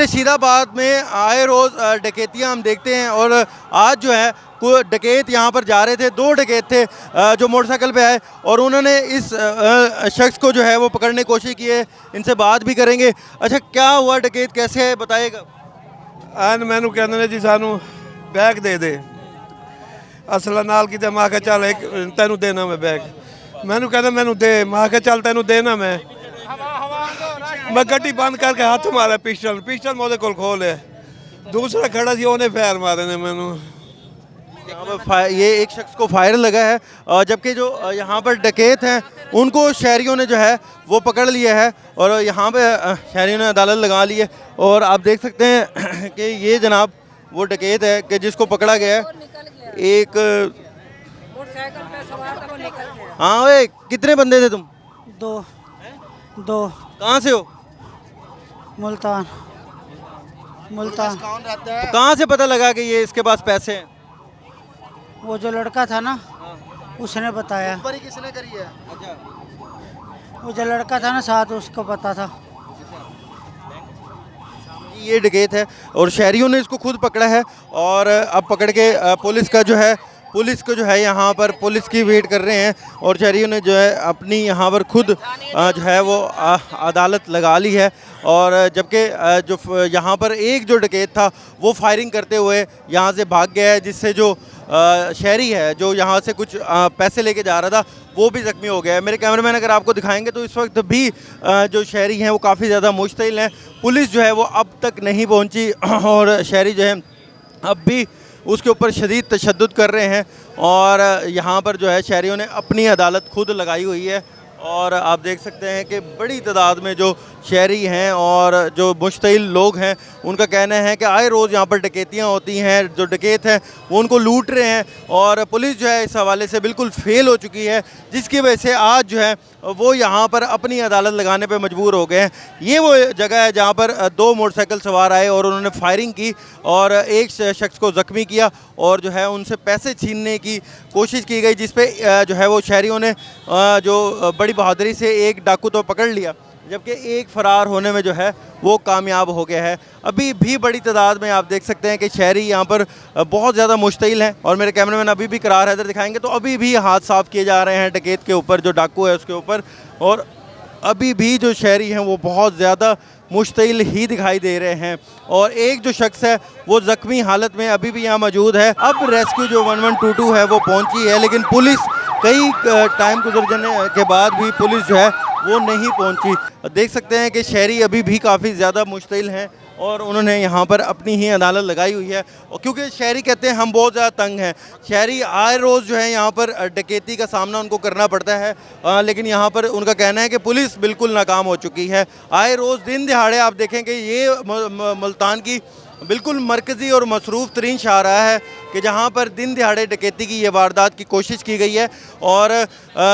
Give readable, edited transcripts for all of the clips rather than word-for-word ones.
रशीदाबाद में आए रोज़ डकैतियाँ हम देखते हैं और आज जो है कोई डकैत यहाँ पर जा रहे थे, दो डकैत थे जो मोटरसाइकिल पे आए और उन्होंने इस शख्स को जो है वो पकड़ने की कोशिश की है। इनसे बात भी करेंगे। अच्छा, क्या हुआ, डकैत कैसे है, बताइएगा। ਐਨ ਮੈਨੂੰ ਕਹਿੰਦੇ ਨੇ ਜੀ ਸਾਨੂੰ ਬੈਗ ਦੇ ਦੇ ਅਸਲਾ ਨਾਲ ਕਿਤੇ ਮੈਂ ਕਿਹਾ ਚੱਲ ਇੱਕ ਤੈਨੂੰ ਦੇਣਾ ਮੈਂ ਬੈਗ ਮੈਨੂੰ ਕਹਿੰਦਾ ਮੈਨੂੰ ਦੇ ਮੈਂ ਕਿਹਾ ਚੱਲ ਤੈਨੂੰ ਦੇਣਾ ਮੈਂ ਗੱਡੀ ਬੰਦ ਕਰਕੇ ਹੱਥ ਮਾਰਿਆ ਪਿਸਟਲ ਮੈਂ ਉਹਦੇ ਕੋਲ ਖੋਹ ਲਿਆ दूसरा खड़ा थी ਉਹਨੇ ਫਾਇਰ ਮਾਰੇ ਨੇ ਮੈਨੂੰ यहाँ पर ये एक शख्स को फायर लगा है और जबकि जो यहाँ पर डकैत हैं उनको शहरियों ने जो है वो पकड़ लिया है और यहाँ पे शहरियों ने अदालत लगा ली है। और आप देख सकते हैं कि ये जनाब वो डकैत है कि जिसको पकड़ा गया है। एक हाँ भाई, कितने बंदे थे तुम? दो। कहाँ से हो? मुल्तान। कहाँ से पता लगा कि ये इसके पास पैसे हैं? वो जो लड़का था ना उसने बताया। किसने करी है? अच्छा, वो जो लड़का था ना साथ उसको पता था। ये डकैत है और शहरियों ने इसको खुद पकड़ा है और अब पकड़ के पुलिस को जो है यहाँ पर पुलिस की वेट कर रहे हैं और शहरियों ने जो है अपनी यहाँ पर खुद जो है वो अदालत लगा ली है। और जबकि जो यहाँ पर एक जो डकैत था वो फायरिंग करते हुए यहाँ से भाग गया है, जिससे जो शहरी है जो यहाँ से कुछ पैसे लेके जा रहा था वो भी ज़ख्मी हो गया है। मेरे कैमरामैन अगर आपको दिखाएंगे तो इस वक्त भी जो शहरी हैं वो काफ़ी ज़्यादा मुश्तिल हैं। पुलिस जो है वो अब तक नहीं पहुँची और शहरी जो है अब भी उसके ऊपर शदीद तशद्दुद कर रहे हैं और यहाँ पर जो है शहरियों ने अपनी अदालत खुद लगाई हुई है। और आप देख सकते हैं कि बड़ी तादाद में जो शहरी हैं और जो मुश्तिल लोग हैं उनका कहना है कि आए रोज़ यहाँ पर डकैतियाँ होती हैं, जो डकैत हैं वो उनको लूट रहे हैं और पुलिस जो है इस हवाले से बिल्कुल फेल हो चुकी है, जिसकी वजह से आज जो है वो यहाँ पर अपनी अदालत लगाने पे मजबूर हो गए हैं। ये वो जगह है जहाँ पर दो मोटरसाइकिल सवार आए और उन्होंने फायरिंग की और एक शख्स को ज़ख्मी किया और जो है उनसे पैसे छीनने की कोशिश की गई, जिस पे जो है वो शहरियों ने जो बड़ी बहादुरी से एक डाकू तो पकड़ लिया, जबकि एक फ़रार होने में जो है वो कामयाब हो गया है। अभी भी बड़ी तादाद में आप देख सकते हैं कि शहरी यहाँ पर बहुत ज़्यादा मुश्तिल हैं और मेरे कैमरामैन अभी भी करार हैदर दिखाएंगे तो अभी भी हाथ साफ़ किए जा रहे हैं डकैत के ऊपर, जो डाकू है उसके ऊपर। और अभी भी जो शहरी हैं वो बहुत ज़्यादा मुश्तिल ही दिखाई दे रहे हैं और एक जो शख्स है वो ज़ख्मी हालत में अभी भी यहाँ मौजूद है। अब रेस्क्यू जो 1122 है वो पहुँची है, लेकिन पुलिस कई टाइम गुजर जाने के बाद भी पुलिस जो है वो नहीं पहुंची। देख सकते हैं कि शहरी अभी भी काफ़ी ज़्यादा मुश्तिल हैं और उन्होंने यहाँ पर अपनी ही अदालत लगाई हुई है क्योंकि शहरी कहते हैं हम बहुत ज़्यादा तंग हैं। शहरी आए रोज़ जो है यहाँ पर डकैती का सामना उनको करना पड़ता है, लेकिन यहाँ पर उनका कहना है कि पुलिस बिल्कुल नाकाम हो चुकी है। आए रोज़ दिन दिहाड़े आप देखें कि ये मुल्तान की बिल्कुल मरकज़ी और मसरूफ़ तरीन शाहराह है कि जहाँ पर दिन दिहाड़े डकैती की ये वारदात की कोशिश की गई है और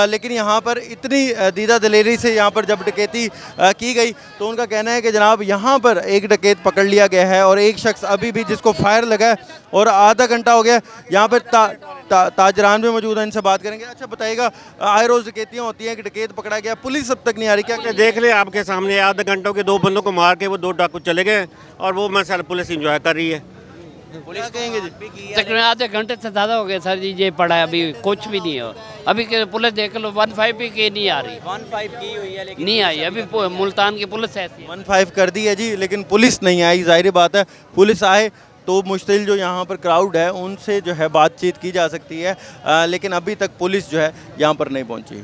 लेकिन यहाँ पर इतनी दीदा दलेरी से यहाँ पर जब डकैती की गई तो उनका कहना है कि जनाब यहाँ पर एक डकैत पकड़ लिया गया है और एक शख्स अभी भी जिसको फायर लगा है और आधा घंटा हो गया यहाँ पर ताजरान भी मौजूद है, इनसे बात करेंगे। अच्छा बताइएगा, आए रोज़ डकैतियाँ होती हैं कि डकैत पकड़ा गया, पुलिस अब तक नहीं आ रही, क्या देख ले आपके सामने आधे घंटों के दो बंदों को मार के वो दो डाकू चले गए और वो मैं सर पुलिस इंजॉय कर रही है। पुलिस कहेंगे जी तकरीबन आधे घंटे से ज़्यादा हो गया सर जी, ये पड़ा है अभी कुछ भी नहीं हो। अभी पुलिस देख लो 15 भी के नहीं आ रही, 15 की हुई है लेकिन नहीं आई अभी। मुल्तान की पुलिस ऐसी 15 कर दी है जी, लेकिन पुलिस नहीं आई। जाहिर बात है पुलिस आए तो मुश्तिल जो यहाँ पर क्राउड है उनसे जो है बातचीत की जा सकती है, लेकिन अभी तक पुलिस जो है यहाँ पर नहीं पहुँची।